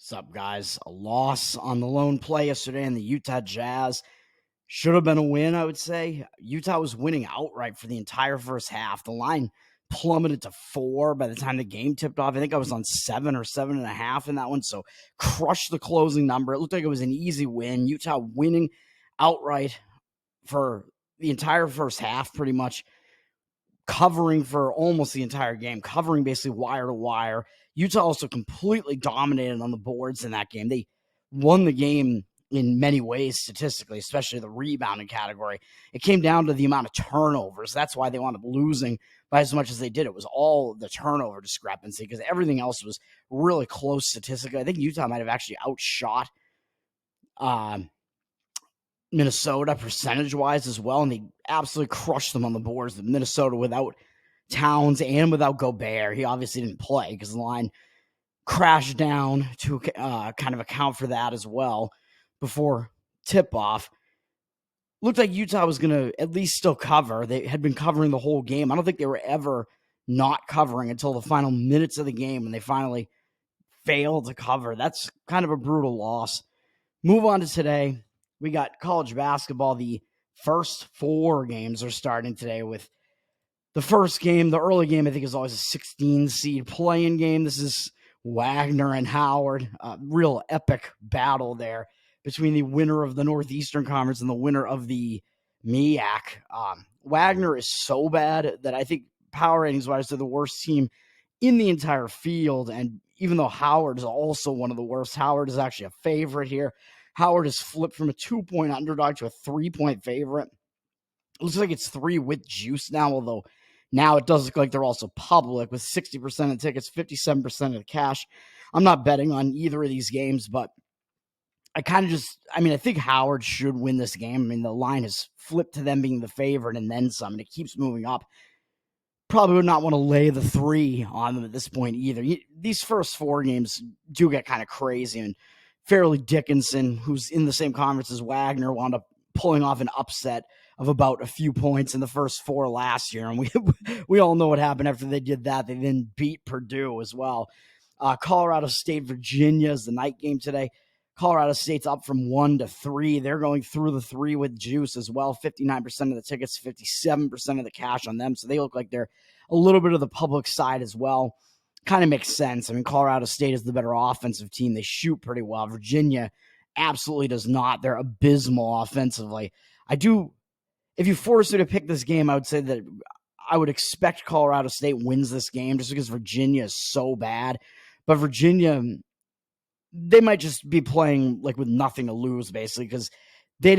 What's up, guys? A loss on the lone play yesterday in the Utah Jazz. Should have been a win, I would say. Utah was winning outright for the entire first half. The line plummeted to 4 by the time the game tipped off. I think I was on 7 or 7.5 in that one, so crushed the closing number. It looked like it was an easy win. Utah winning outright for the entire first half, pretty much covering for almost the entire game, covering basically wire to wire. Utah also completely dominated on the boards in that game. They won the game in many ways statistically, especially the rebounding category. It came down to the amount of turnovers. That's why they wound up losing by as much as they did. It was all the turnover discrepancy because everything else was really close statistically. I think Utah might have actually outshot Minnesota percentage-wise as well, and they absolutely crushed them on the boards. Minnesota without Towns and without Gobert. He obviously didn't play because the line crashed down to kind of account for that as well before tip-off. Looked like Utah was going to at least still cover. They had been covering the whole game. I don't think they were ever not covering until the final minutes of the game when they finally failed to cover. That's kind of a brutal loss. Move on to today. We got college basketball. The first 4 games are starting today with the first game. The early game, I think, is always a 16 seed play-in game. This is Wagner and Howard. Real epic battle there between the winner of the Northeastern Conference and the winner of the MEAC. Wagner is so bad that I think power ratings-wise, they're the worst team in the entire field. And even though Howard is also one of the worst, Howard is actually a favorite here. Howard has flipped from a 2-point underdog to a 3-point favorite. It looks like it's 3 with juice now, although now it does look like they're also public with 60% of tickets, 57% of the cash. I'm not betting on either of these games, but I think Howard should win this game. I mean, the line has flipped to them being the favorite and then some, and it keeps moving up. Probably would not want to lay the 3 on them at this point either. These first 4 games do get kind of crazy, and Fairleigh Dickinson, who's in the same conference as Wagner, wound up pulling off an upset of about a few points in the first 4 last year. And we all know what happened after they did that. They then beat Purdue as well. Colorado State, Virginia is the night game today. Colorado State's up from 1 to 3. They're going through the 3 with juice as well. 59% of the tickets, 57% of the cash on them. So they look like they're a little bit of the public side as well. Kind of makes sense. I mean, Colorado State is the better offensive team. They shoot pretty well. Virginia absolutely does not. They're abysmal offensively. If you force me to pick this game, I would say that I would expect Colorado State wins this game just because Virginia is so bad. But Virginia, they might just be playing like with nothing to lose, basically, because they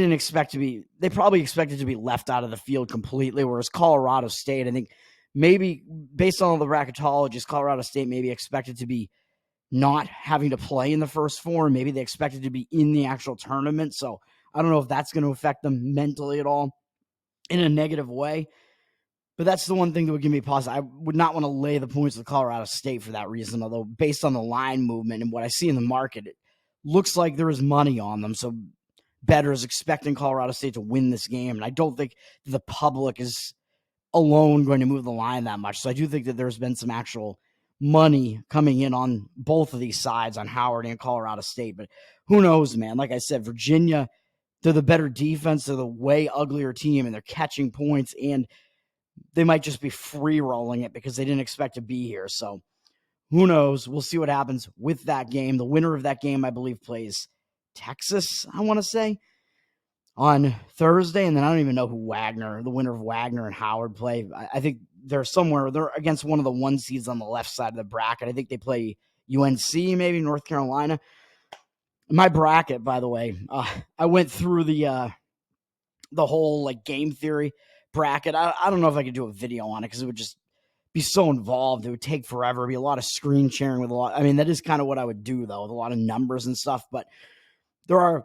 probably expected to be left out of the field completely, whereas Colorado State, I think, maybe based on all the bracketologists, Colorado State may be expected to be not having to play in the first 4. Maybe they expected to be in the actual tournament. So I don't know if that's going to affect them mentally at all in a negative way. But that's the one thing that would give me pause. I would not want to lay the points with Colorado State for that reason, although based on the line movement and what I see in the market, it looks like there is money on them. So bettors expecting Colorado State to win this game. And I don't think the public is alone going to move the line that much. So I do think that there's been some actual money coming in on both of these sides, on Howard and Colorado State. But who knows, man? Like I said, Virginia, they're the better defense. They're the way uglier team, and they're catching points, and they might just be free rolling it because they didn't expect to be here. So who knows? We'll see what happens with that game. The winner of that game, I believe, plays Texas, I want to say, on Thursday. And then I don't even know who the winner of Wagner and Howard play. I think they're against one of the 1 seeds on the left side of the bracket. I think they play UNC, maybe North Carolina. My bracket, by the way, I went through the whole like game theory bracket. I don't know if I could do a video on it because it would just be so involved. It would take forever. It'd be a lot of screen sharing with a lot. I mean, that is kind of what I would do though, with a lot of numbers and stuff. But there are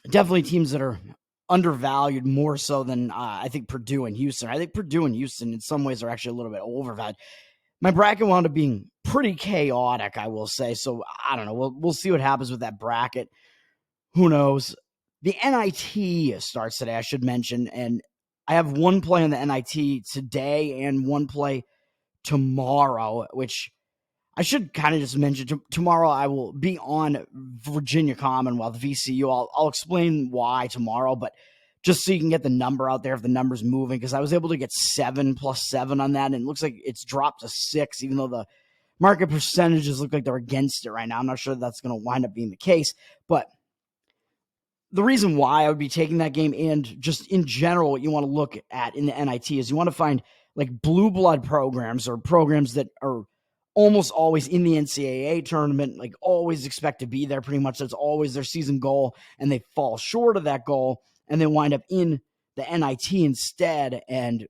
definitely teams that are undervalued more so than I think Purdue and Houston. I think Purdue and Houston in some ways are actually a little bit overvalued. My bracket wound up being pretty chaotic, I will say. So I don't know. We'll see what happens with that bracket. Who knows? The NIT starts today, I should mention, and I have one play on the NIT today and one play tomorrow, which I should kind of just mention tomorrow I will be on Virginia Commonwealth, VCU. I'll explain why tomorrow, but just so you can get the number out there if the number's moving, because I was able to get 7 plus 7 on that, and it looks like it's dropped to 6, even though the market percentages look like they're against it right now. I'm not sure that's going to wind up being the case, but the reason why I would be taking that game, and just in general, what you want to look at in the NIT is you want to find like blue blood programs, or programs that are almost always in the NCAA tournament, like always expect to be there pretty much. That's always their season goal, and they fall short of that goal and they wind up in the NIT instead, and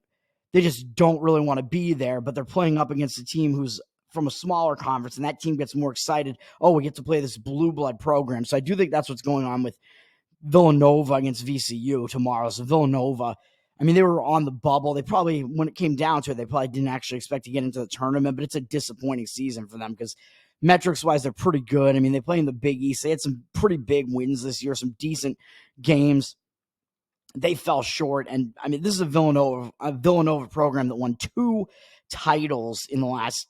they just don't really want to be there, but they're playing up against a team who's from a smaller conference, and that team gets more excited. Oh, we get to play this blue blood program. So I do think that's what's going on with Villanova against VCU tomorrow. So Villanova, I mean, they were on the bubble. They probably, when it came down to it, they probably didn't actually expect to get into the tournament, but it's a disappointing season for them because metrics-wise, they're pretty good. I mean, they play in the Big East. They had some pretty big wins this year, some decent games. They fell short, and I mean, this is a Villanova program that won 2 titles in the last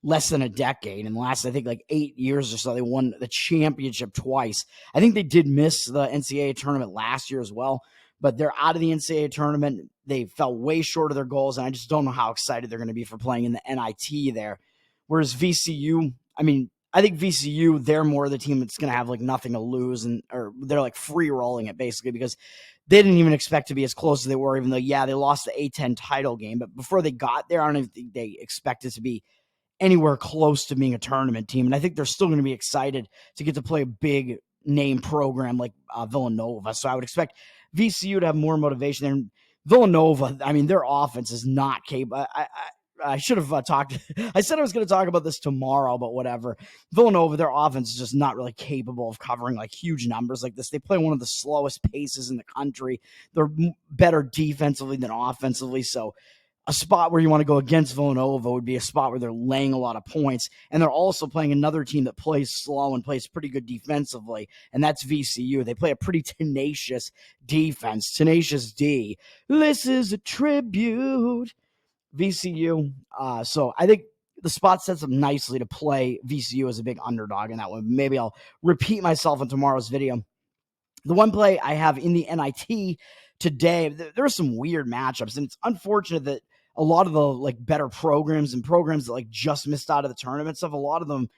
less than a decade. In the last, I think, like 8 years or so, they won the championship twice. I think they did miss the NCAA tournament last year as well, but they're out of the NCAA tournament. They fell way short of their goals, and I just don't know how excited they're going to be for playing in the NIT there. Whereas VCU, I mean, I think VCU, they're more the team that's going to have like nothing to lose, or they're like free rolling it basically, because they didn't even expect to be as close as they were, even though, yeah, they lost the A10 title game. But before they got there, I don't even think they expected to be anywhere close to being a tournament team. And I think they're still going to be excited to get to play a big name program like Villanova. So I would expect VCU to have more motivation. And Villanova, I mean, their offense is not capable. I should have talked. I said I was going to talk about this tomorrow, but whatever. Villanova, their offense is just not really capable of covering like huge numbers like this. They play one of the slowest paces in the country. They're better defensively than offensively. So a spot where you want to go against Villanova would be a spot where they're laying a lot of points. And they're also playing another team that plays slow and plays pretty good defensively, and that's VCU. They play a pretty tenacious defense, tenacious D. This is a tribute. VCU. So I think the spot sets up nicely to play VCU as a big underdog in that one. Maybe I'll repeat myself in tomorrow's video. The one play I have in the NIT today, there are some weird matchups, and it's unfortunate that a lot of the like better programs and programs that like just missed out of the tournament stuff, a lot of them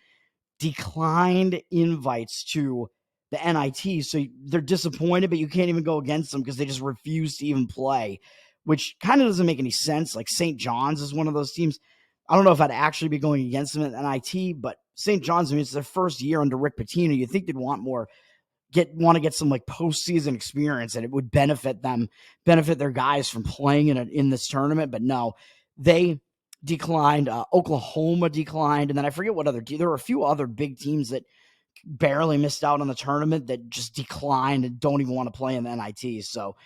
declined invites to the NIT. So they're disappointed, but you can't even go against them because they just refuse to even play, which kind of doesn't make any sense. Like St. John's is one of those teams. I don't know if I'd actually be going against them at NIT, but St. John's, I mean, it's their first year under Rick Pitino. You'd think they'd want more, want to get some like postseason experience, and it would benefit them, benefit their guys from playing in this tournament. But no, they declined. Oklahoma declined, and then I forget what other team. There were a few other big teams that barely missed out on the tournament that just declined and don't even want to play in the NIT. So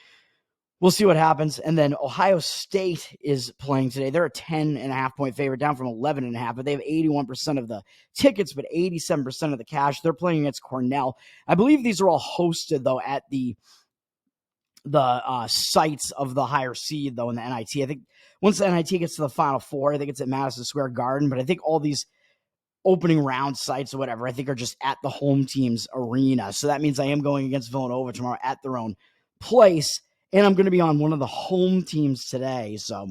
we'll see what happens. And then Ohio State is playing today. They're a 10.5 point favorite, down from 11.5, but they have 81% of the tickets, but 87% of the cash. They're playing against Cornell. I believe these are all hosted, though, at the sites of the higher seed, though, in the NIT. I think once the NIT gets to the Final Four, I think it's at Madison Square Garden, but I think all these opening round sites or whatever, I think are just at the home team's arena. So that means I am going against Villanova tomorrow at their own place. And I'm going to be on one of the home teams today. So,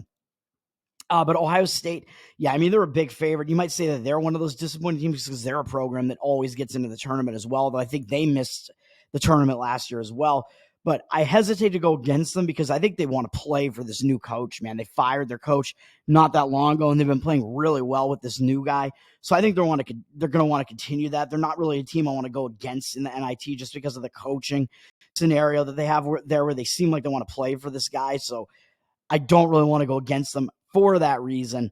but Ohio State, yeah, I mean, they're a big favorite. You might say that they're one of those disappointing teams because they're a program that always gets into the tournament as well, though I think they missed the tournament last year as well. But I hesitate to go against them because I think they want to play for this new coach, man. They fired their coach not that long ago, and they've been playing really well with this new guy. So I think they're going to want to continue that. They're not really a team I want to go against in the NIT just because of the coaching scenario that they have there where they seem like they want to play for this guy. So I don't really want to go against them for that reason.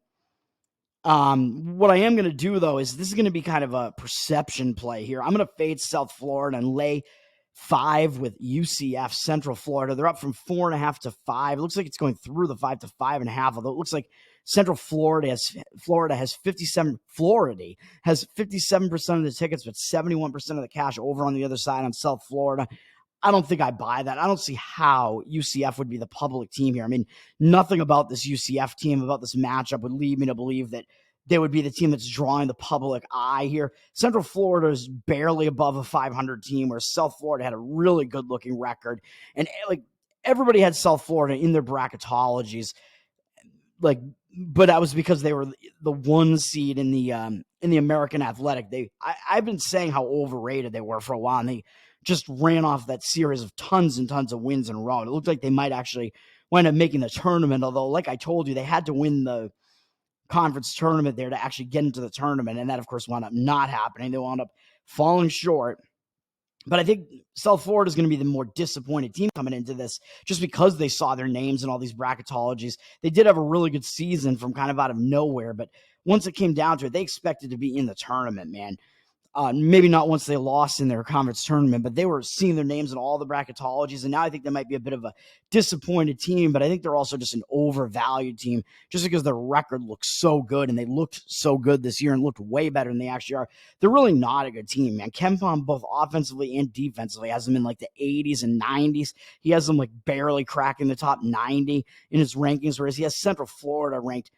What I am going to do, though, is this is going to be kind of a perception play here. I'm going to fade South Florida and lay 5 with UCF Central Florida. They're up from 4.5 to 5. It looks like it's going through the 5 to 5.5, although it looks like Central Florida has 57. Florida has 57% of the tickets, but 71% of the cash over on the other side on South Florida. I don't think I buy that. I don't see how UCF would be the public team here. I mean, nothing about this UCF team, about this matchup would lead me to believe that they would be the team that's drawing the public eye here. Central Florida is barely above a 500 team, where South Florida had a really good-looking record. And like everybody had South Florida in their bracketologies, but that was because they were the one seed in the American Athletic. I've been saying how overrated they were for a while, and they just ran off that series of tons and tons of wins in a row. And it looked like they might actually wind up making the tournament, although, like I told you, they had to win the conference tournament there to actually get into the tournament, and that, of course, wound up not happening. They wound up falling short. But I think South Florida is going to be the more disappointed team coming into this, just because they saw their names in all these bracketologies. They did have a really good season from kind of out of nowhere, but once it came down to it, they expected to be in the tournament, man. Maybe not once they lost in their conference tournament, but they were seeing their names in all the bracketologies, and now I think they might be a bit of a disappointed team, but I think they're also just an overvalued team just because their record looks so good, and they looked so good this year and looked way better than they actually are. They're really not a good team, man. KenPom, both offensively and defensively, has them in like the 80s and 90s. He has them like barely cracking the top 90 in his rankings, whereas he has Central Florida ranked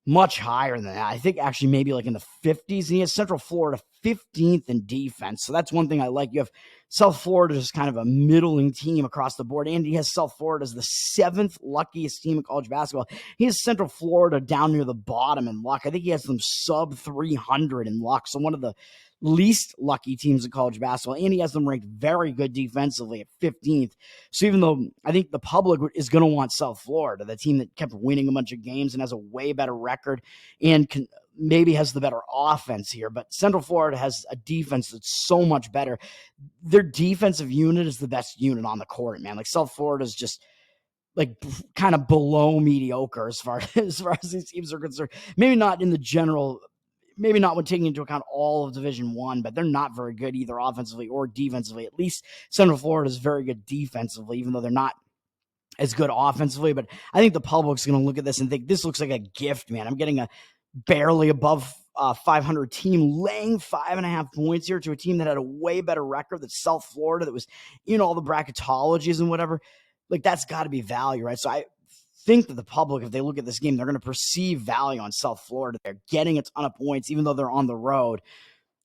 much higher than that. I think actually maybe like in the 50s. And he has Central Florida 15th in defense. So that's one thing I like. You have South Florida just kind of a middling team across the board. And he has South Florida as the 7th luckiest team in college basketball. He has Central Florida down near the bottom in luck. I think he has them sub 300 in luck. So one of the least lucky teams in college basketball, and he has them ranked very good defensively at 15th. So even though I think the public is going to want South Florida, the team that kept winning a bunch of games and has a way better record and maybe has the better offense here, but Central Florida has a defense that's so much better. Their defensive unit is the best unit on the court, man. Like South Florida is just like kind of below mediocre as far as these teams are concerned. Maybe not in the general. Maybe not when taking into account all of Division I, but they're not very good either offensively or defensively. At least Central Florida is very good defensively, even though they're not as good offensively. But I think the public's going to look at this and think this looks like a gift, man. I'm getting a barely above 500 team laying 5.5 points here to a team that had a way better record than South Florida, that was in all the bracketologies and whatever. Like, that's got to be value, right? So I think that the public, if they look at this game, they're going to perceive value on South Florida. They're getting a ton of points, even though they're on the road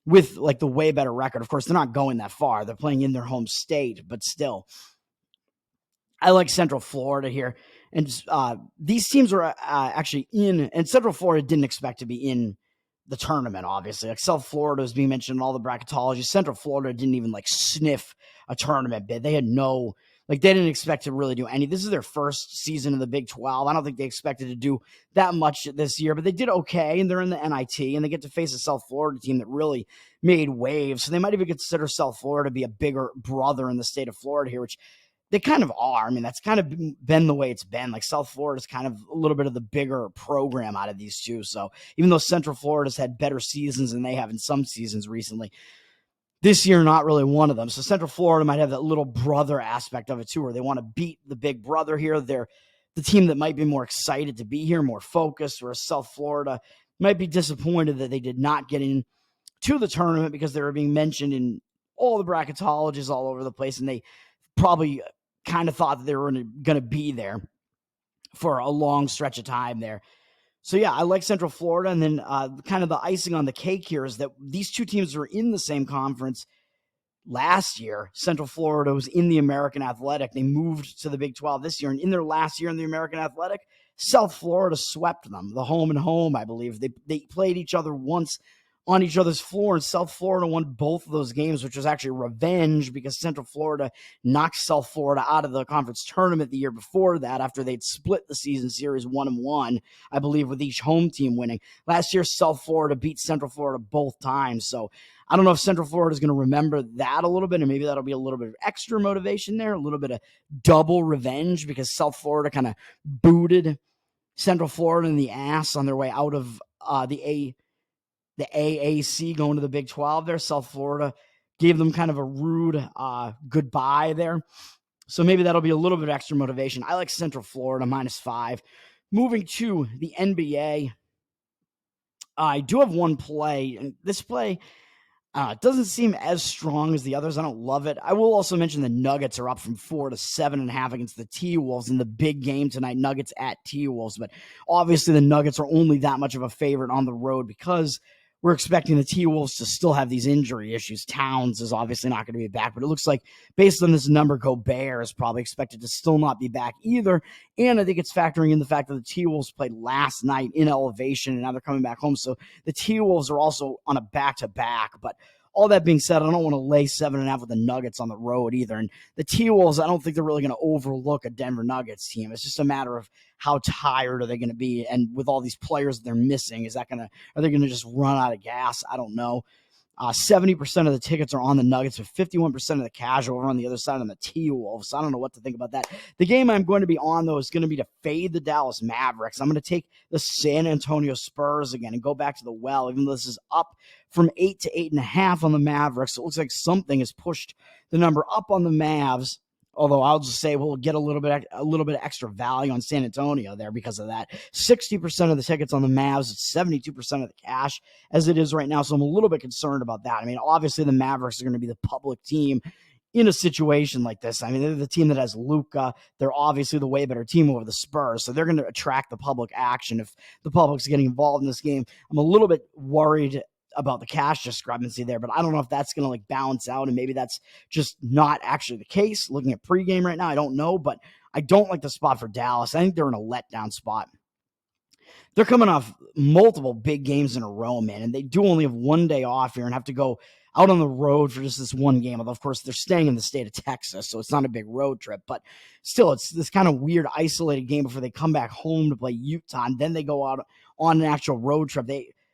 with like the way better record. Of course, they're not going that far. They're playing in their home state, but still, I like Central Florida here. And these teams are actually in, and Central Florida didn't expect to be in the tournament, obviously. Like South Florida was being mentioned in all the bracketology. Central Florida didn't even like sniff a tournament bid. They had no, like, they didn't expect to really do any. This is their first season in the Big 12. I don't think they expected to do that much this year, but they did okay, and they're in the NIT, and they get to face a South Florida team that really made waves. So they might even consider South Florida to be a bigger brother in the state of Florida here, which they kind of are. I mean, that's kind of been the way it's been. Like, South Florida's kind of a little bit of the bigger program out of these two. So even though Central Florida's had better seasons than they have in some seasons recently, this year, not really one of them. So Central Florida might have that little brother aspect of it too, where they want to beat the big brother here. They're the team that might be more excited to be here, more focused, whereas South Florida might be disappointed that they did not get into the tournament because they were being mentioned in all the bracketologies all over the place, and they probably kind of thought that they were going to be there for a long stretch of time there. So, yeah, I like Central Florida. And then kind of the icing on the cake here is that these two teams were in the same conference last year. Central Florida was in the American Athletic. They moved to the Big 12 this year. And in their last year in the American Athletic, South Florida swept them, the home and home, I believe. They played each other once on each other's floor, and South Florida won both of those games, which was actually revenge because Central Florida knocked South Florida out of the conference tournament the year before that after they'd split the season series 1-1, I believe, with each home team winning. Last year, South Florida beat Central Florida both times, so I don't know if Central Florida is going to remember that a little bit, and maybe that'll be a little bit of extra motivation there, a little bit of double revenge because South Florida kind of booted Central Florida in the ass on their way out of the AAC going to the Big 12 there. South Florida gave them kind of a rude goodbye there. So maybe that'll be a little bit of extra motivation. I like Central Florida -5. Moving to the NBA, I do have one play. And this play, It doesn't seem as strong as the others. I don't love it. I will also mention the Nuggets are up from 4 to 7.5 against the T-Wolves in the big game tonight. Nuggets at T-Wolves, but obviously the Nuggets are only that much of a favorite on the road because we're expecting the T-Wolves to still have these injury issues. Towns is obviously not going to be back, but it looks like based on this number, Gobert is probably expected to still not be back either. And I think it's factoring in the fact that the T-Wolves played last night in elevation and now they're coming back home. So the T-Wolves are also on a back-to-back, but all that being said, I don't want to lay 7.5 with the Nuggets on the road either. And the T-Wolves, I don't think they're really going to overlook a Denver Nuggets team. It's just a matter of how tired are they going to be, and with all these players they're missing, are they going to just run out of gas? I don't know. 70% of the tickets are on the Nuggets, with 51% of the casual are on the other side on the T-Wolves. So I don't know what to think about that. The game I'm going to be on, though, is going to be to fade the Dallas Mavericks. I'm going to take the San Antonio Spurs again and go back to the well, even though this is up from 8 to 8.5 on the Mavericks. So it looks like something has pushed the number up on the Mavs. Although I'll just say we'll get a little bit of extra value on San Antonio there because of that. 60% of the tickets on the Mavs, 72% of the cash as it is right now. So I'm a little bit concerned about that. I mean, obviously the Mavericks are going to be the public team in a situation like this. I mean, they're the team that has Luka. They're obviously the way better team over the Spurs. So they're going to attract the public action if the public's getting involved in this game. I'm a little bit worried about the cash discrepancy there, but I don't know if that's going to like balance out, and maybe that's just not actually the case. Looking at pregame right now, I don't know, but I don't like the spot for Dallas. I think they're in a letdown spot. They're coming off multiple big games in a row, man, and they do only have one day off here and have to go out on the road for just this one game. Although, of course, they're staying in the state of Texas, so it's not a big road trip, but still, it's this kind of weird isolated game before they come back home to play Utah, and then they go out on an actual road trip.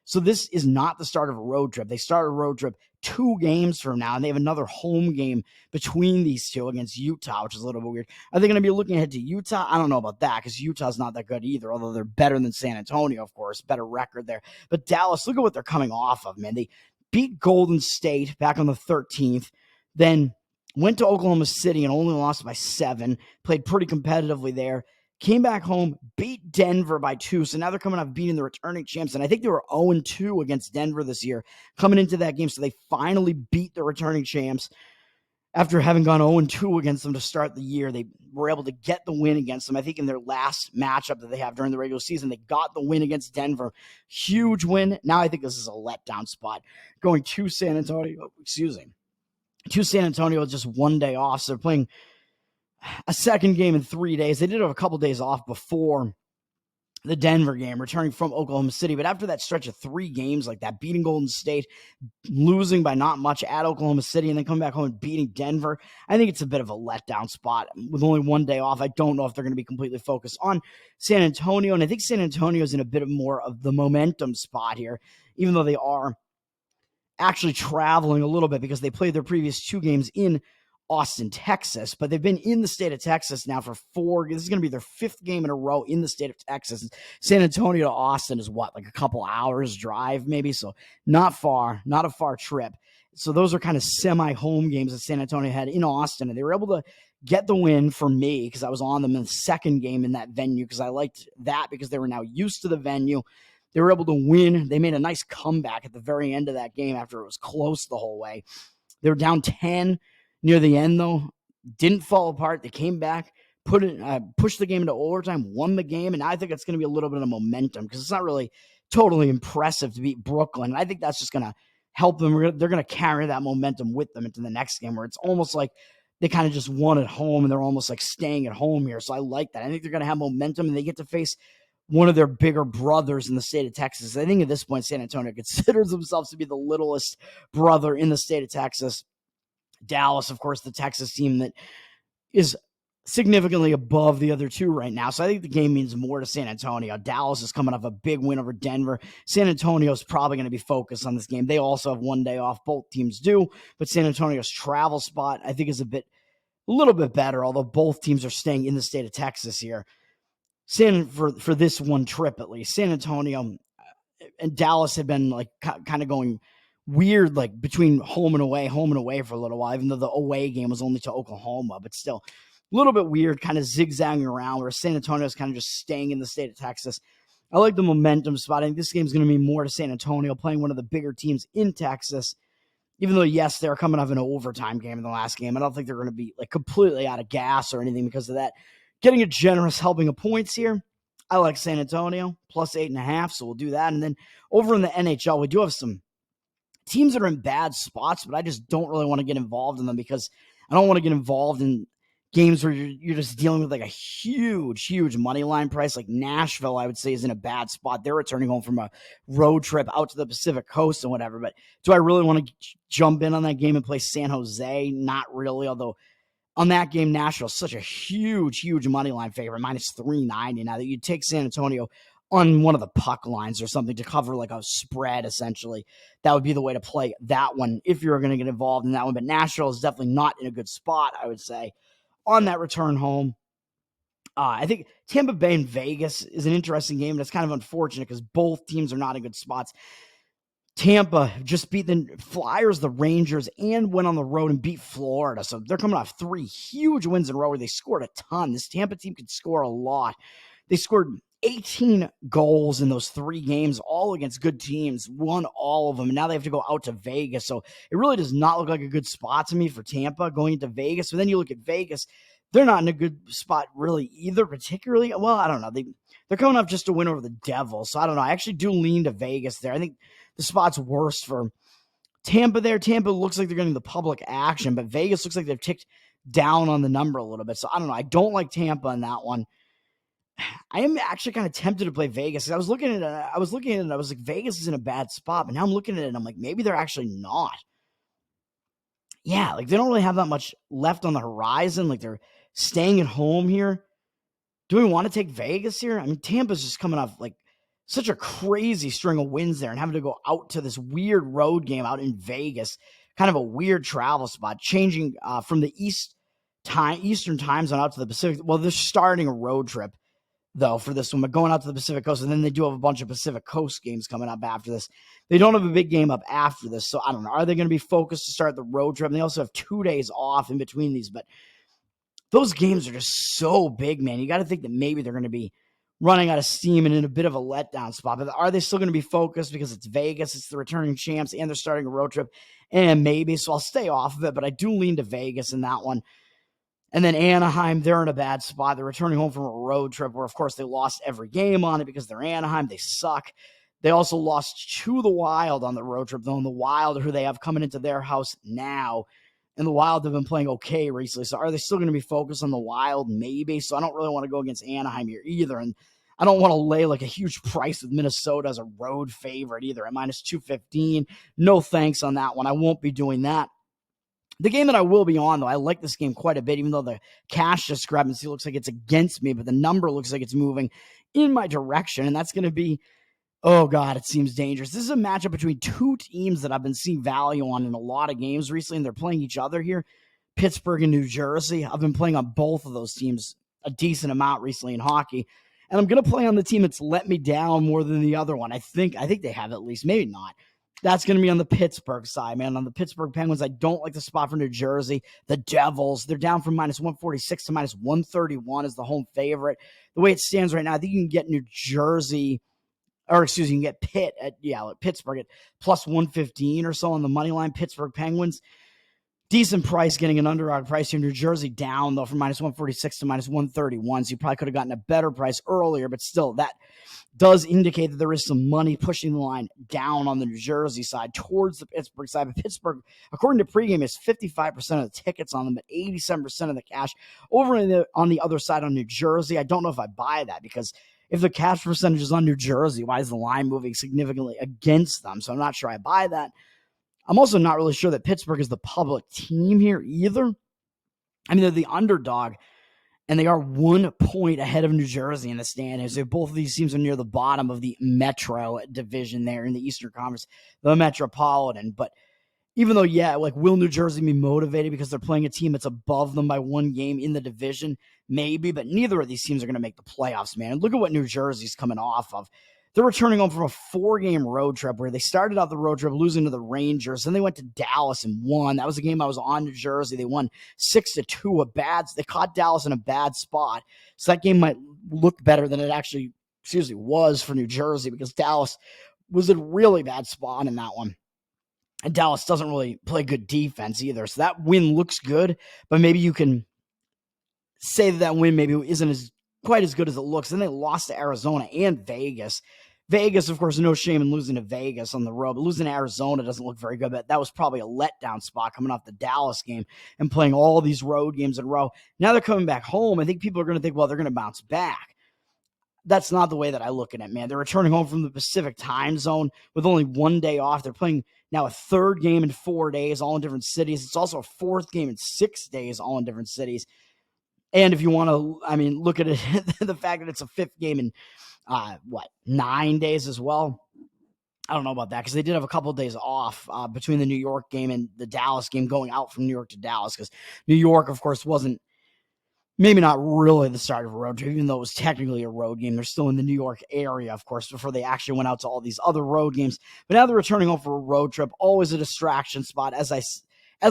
So this is not the start of a road trip. They start a road trip 2 games from now, and they have another home game between these two against Utah, which is a little bit weird. Are they going to be looking ahead to Utah? I don't know about that because Utah's not that good either, although they're better than San Antonio, of course. Better record there. But Dallas, look at what they're coming off of, man. They beat Golden State back on the 13th, then went to Oklahoma City and only lost by 7, played pretty competitively there. Came back home, beat Denver by 2. So now they're coming off beating the returning champs. And I think they were 0-2 against Denver this year coming into that game. So they finally beat the returning champs after having gone 0-2 against them to start the year. They were able to get the win against them. I think in their last matchup that they have during the regular season, they got the win against Denver. Huge win. Now I think this is a letdown spot. Going to San Antonio, to San Antonio with just one day off. So they're playing a second game in 3 days. They did have a couple days off before the Denver game, returning from Oklahoma City. But after that stretch of 3 games like that, beating Golden State, losing by not much at Oklahoma City, and then coming back home and beating Denver, I think it's a bit of a letdown spot. With only one day off, I don't know if they're going to be completely focused on San Antonio. And I think San Antonio is in a bit of more of the momentum spot here, even though they are actually traveling a little bit because they played their previous 2 games in Austin, Texas, but they've been in the state of Texas now for 4. This is going to be their 5th game in a row in the state of Texas. San Antonio to Austin is what, like a couple hours drive maybe? So not far, not a far trip. So those are kind of semi-home games that San Antonio had in Austin, and they were able to get the win for me because I was on them in the second game in that venue because I liked that because they were now used to the venue. They were able to win. They made a nice comeback at the very end of that game after it was close the whole way. They were down 10 near the end, though. Didn't fall apart. They came back, pushed the game into overtime, won the game, and I think it's going to be a little bit of momentum because it's not really totally impressive to beat Brooklyn. I think that's just going to help them. They're going to carry that momentum with them into the next game where it's almost like they kind of just won at home and they're almost like staying at home here. So I like that. I think they're going to have momentum and they get to face one of their bigger brothers in the state of Texas. I think at this point, San Antonio considers themselves to be the littlest brother in the state of Texas. Dallas, of course, the Texas team that is significantly above the other 2 right now. So I think the game means more to San Antonio. Dallas is coming off a big win over Denver. San Antonio is probably going to be focused on this game. They also have one day off. Both teams do. But San Antonio's travel spot, I think, is a little bit better, although both teams are staying in the state of Texas here. For this one trip, at least. San Antonio and Dallas have been like kind of going weird, like between home and away for a little while, even though the away game was only to Oklahoma, but still a little bit weird, kind of zigzagging around, where San Antonio is kind of just staying in the state of Texas. I like the momentum spot. I think this game is going to be more to San Antonio playing one of the bigger teams in Texas Even though, yes, they're coming off an overtime game in the last game, I don't think they're going to be like completely out of gas or anything because of that. Getting a generous helping of points here. I like San Antonio plus 8.5, so we'll do that. And then over in the NHL, we do have some teams that are in bad spots, but I just don't really want to get involved in them because I don't want to get involved in games where you're just dealing with like a huge money line price. Like Nashville, I would say, is in a bad spot. They're returning home from a road trip out to the Pacific Coast and whatever. But do I really want to jump in on that game and play San Jose? Not really, although on that game, Nashville's such a huge money line favorite, minus 390. Now that you'd take San Antonio on one of the puck lines or something to cover like a spread, essentially, that would be the way to play that one if you're going to get involved in that one. But Nashville is definitely not in a good spot, I would say, on that return home. I think Tampa Bay and Vegas is an interesting game, but it's kind of unfortunate because both teams are not in good spots. Tampa just beat the Flyers, the Rangers, and went on the road and beat Florida. So they're coming off 3 huge wins in a row where they scored a ton. This Tampa team could score a lot. They scored 18 goals in those 3 games, all against good teams, won all of them. And now they have to go out to Vegas. So it really does not look like a good spot to me for Tampa going into Vegas. But then you look at Vegas, they're not in a good spot really either, particularly. Well, I don't know. They're coming up just to win over the Devils. So I don't know. I actually do lean to Vegas there. I think the spot's worse for Tampa there. Tampa looks like they're getting the public action, but Vegas looks like they've ticked down on the number a little bit. So I don't know. I don't like Tampa in that one. I am actually kind of tempted to play Vegas. I was looking at it. I was like, Vegas is in a bad spot. But now I'm looking at it and I'm like, maybe they're actually not. Yeah, like they don't really have that much left on the horizon. Like they're staying at home here. Do we want to take Vegas here? I mean, Tampa's just coming off like such a crazy string of wins there and having to go out to this weird road game out in Vegas, kind of a weird travel spot, changing from the Eastern time zone out to the Pacific. Well, they're starting a road trip, though, for this one, but going out to the Pacific Coast, and then they do have a bunch of Pacific Coast games coming up after this. They don't have a big game up after this, so I don't know. Are they going to be focused to start the road trip? And they also have 2 days off in between these, but those games are just so big, man. You got to think that maybe they're going to be running out of steam and in a bit of a letdown spot. But are they still going to be focused because it's Vegas, it's the returning champs, and they're starting a road trip? And maybe, so I'll stay off of it, but I do lean to Vegas in that one. And then Anaheim, they're in a bad spot. They're returning home from a road trip where, of course, they lost every game on it because they're Anaheim. They suck. They also lost to the Wild on the road trip, though, and the Wild, who they have coming into their house now. And the Wild have been playing okay recently. So are they still going to be focused on the Wild? Maybe. So I don't really want to go against Anaheim here either. And I don't want to lay like a huge price with Minnesota as a road favorite either at minus 215. No thanks on that one. I won't be doing that. The game that I will be on, though, I like this game quite a bit, even though the cash discrepancy looks like it's against me, but the number looks like it's moving in my direction. And that's going to be, oh, God, it seems dangerous. This is a matchup between 2 teams that I've been seeing value on in a lot of games recently, and they're playing each other here, Pittsburgh and New Jersey. I've been playing on both of those teams a decent amount recently in hockey, and I'm going to play on the team that's let me down more than the other one. I think they have at least, maybe not. That's going to be on the Pittsburgh side, man. On the Pittsburgh Penguins, I don't like the spot for New Jersey. The Devils, they're down from minus 146 to minus 131 as the home favorite. The way it stands right now, I think you can get New Jersey, or excuse me, you can get Pittsburgh at plus 115 or so on the money line. Pittsburgh Penguins, decent price, getting an underdog price here. New Jersey down, though, from minus 146 to minus 131. So you probably could have gotten a better price earlier, but still, that does indicate that there is some money pushing the line down on the New Jersey side towards the Pittsburgh side. But Pittsburgh, according to pregame, is 55% of the tickets on them, but 87% of the cash. Over on the other side on New Jersey, I don't know if I buy that, because if the cash percentage is on New Jersey, why is the line moving significantly against them? So I'm not sure I buy that. I'm also not really sure that Pittsburgh is the public team here either. I mean, they're the underdog, and they are 1 point ahead of New Jersey in the standings. So both of these teams are near the bottom of the Metro division there in the Eastern Conference, the Metropolitan. But even though, will New Jersey be motivated because they're playing a team that's above them by 1 game in the division? Maybe, but neither of these teams are going to make the playoffs, man. And look at what New Jersey's coming off of. They're returning home from a 4-game road trip where they started out the road trip losing to the Rangers. Then they went to Dallas and won. That was a game I was on New Jersey. They won 6-2. They caught Dallas in a bad spot. So that game might look better than it actually, was for New Jersey, because Dallas was in a really bad spot in that one. And Dallas doesn't really play good defense either. So that win looks good, but maybe you can say that win maybe isn't quite as good as it looks. Then they lost to Arizona and Vegas. Vegas, of course, no shame in losing to Vegas on the road, but losing to Arizona doesn't look very good. But that was probably a letdown spot coming off the Dallas game and playing all these road games in a row. Now they're coming back home. I think people are going to think, well, they're going to bounce back. That's not the way that I look at it, man. They're returning home from the Pacific time zone with only one day off. They're playing now a third game in 4 days, all in different cities. It's also a fourth game in 6 days, all in different cities. And if you want to, look at it, the fact that it's a fifth game in, 9 days as well. I don't know about that because they did have a couple of days off between the New York game and the Dallas game, going out from New York to Dallas, because New York, of course, wasn't maybe not really the start of a road trip, even though it was technically a road game. They're still in the New York area, of course, before they actually went out to all these other road games. But now they're returning home for a road trip, always a distraction spot, as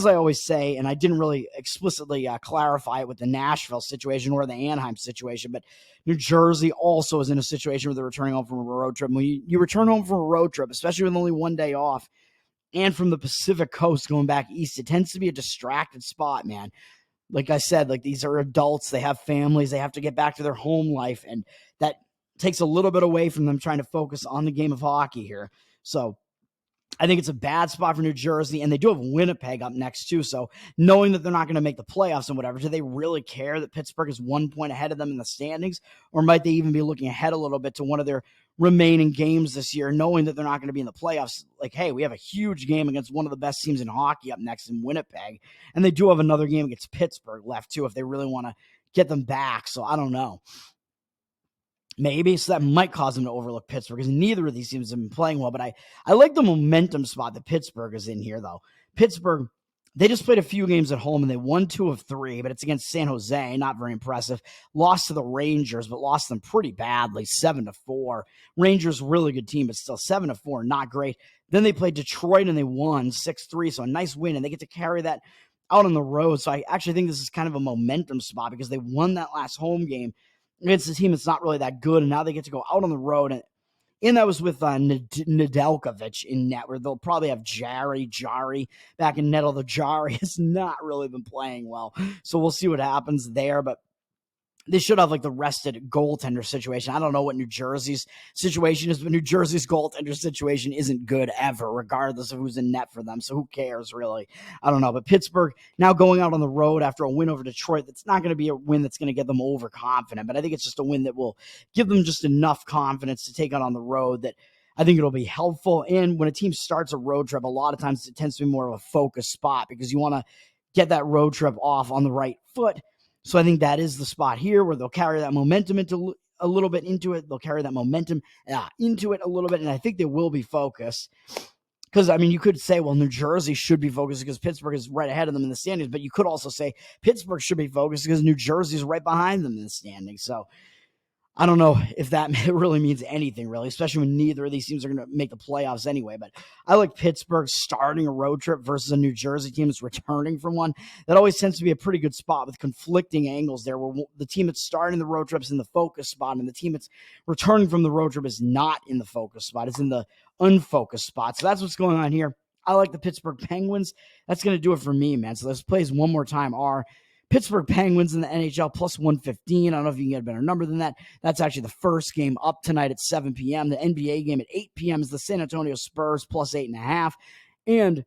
I always say, and I didn't really explicitly clarify it with the Nashville situation or the Anaheim situation, but New Jersey also is in a situation where they're returning home from a road trip. When you return home from a road trip, especially with only one day off, and from the Pacific Coast going back east, it tends to be a distracted spot, man. Like I said, like these are adults, they have families, they have to get back to their home life, and that takes a little bit away from them trying to focus on the game of hockey here. So I think it's a bad spot for New Jersey, and they do have Winnipeg up next too. So knowing that they're not going to make the playoffs and whatever, do they really care that Pittsburgh is 1 point ahead of them in the standings? Or might they even be looking ahead a little bit to one of their remaining games this year, knowing that they're not going to be in the playoffs? Like, hey, we have a huge game against one of the best teams in hockey up next in Winnipeg. And they do have another game against Pittsburgh left too if they really want to get them back. So I don't know. Maybe. So that might cause them to overlook Pittsburgh because neither of these teams have been playing well. But I like the momentum spot that Pittsburgh is in here, though. Pittsburgh, they just played a few games at home and they won 2 of 3, but it's against San Jose. Not very impressive. Lost to the Rangers, but lost them pretty badly, 7-4. Rangers, really good team, but still 7-4, not great. Then they played Detroit and they won 6-3, so a nice win, and they get to carry that out on the road. So I actually think this is kind of a momentum spot because they won that last home game against a team that's not really that good, and now they get to go out on the road. And that was with Nedeljkovic in net, where they'll probably have Jari back in net, although Jari has not really been playing well. So we'll see what happens there, but they should have like the rested goaltender situation. I don't know what New Jersey's situation is, but New Jersey's goaltender situation isn't good ever, regardless of who's in net for them. So who cares, really? I don't know. But Pittsburgh now going out on the road after a win over Detroit, that's not going to be a win that's going to get them overconfident. But I think it's just a win that will give them just enough confidence to take it on the road that I think it'll be helpful. And when a team starts a road trip, a lot of times it tends to be more of a focus spot because you want to get that road trip off on the right foot. So I think that is the spot here where they'll carry that momentum into a little bit into it. They'll carry that momentum into it a little bit, and I think they will be focused. Because, you could say, well, New Jersey should be focused because Pittsburgh is right ahead of them in the standings, but you could also say Pittsburgh should be focused because New Jersey is right behind them in the standings. So I don't know if that really means anything, really, especially when neither of these teams are going to make the playoffs anyway. But I like Pittsburgh starting a road trip versus a New Jersey team that's returning from one. That always tends to be a pretty good spot with conflicting angles there, where the team that's starting the road trip is in the focus spot, and the team that's returning from the road trip is not in the focus spot. It's in the unfocused spot. So that's what's going on here. I like the Pittsburgh Penguins. That's going to do it for me, man. So let's play one more time. Our Pittsburgh Penguins in the NHL plus 115. I don't know if you can get a better number than that. That's actually the first game up tonight at 7 p.m. The NBA game at 8 p.m. is the San Antonio Spurs plus 8.5. And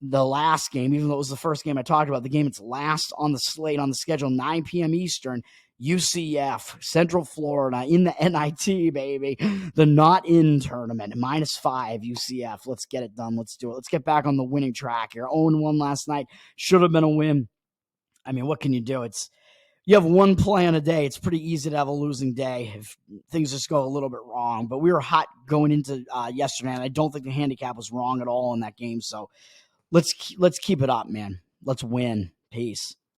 the last game, even though it was the first game I talked about, the game that's last on the slate on the schedule, 9 p.m. Eastern, UCF, Central Florida, in the NIT, baby. The not-in tournament, -5 UCF. Let's get it done. Let's do it. Let's get back on the winning track here. 0-1 last night. Should have been a win. What can you do? You have one play on a day. It's pretty easy to have a losing day if things just go a little bit wrong. But we were hot going into yesterday, and I don't think the handicap was wrong at all in that game. So let's keep it up, man. Let's win. Peace.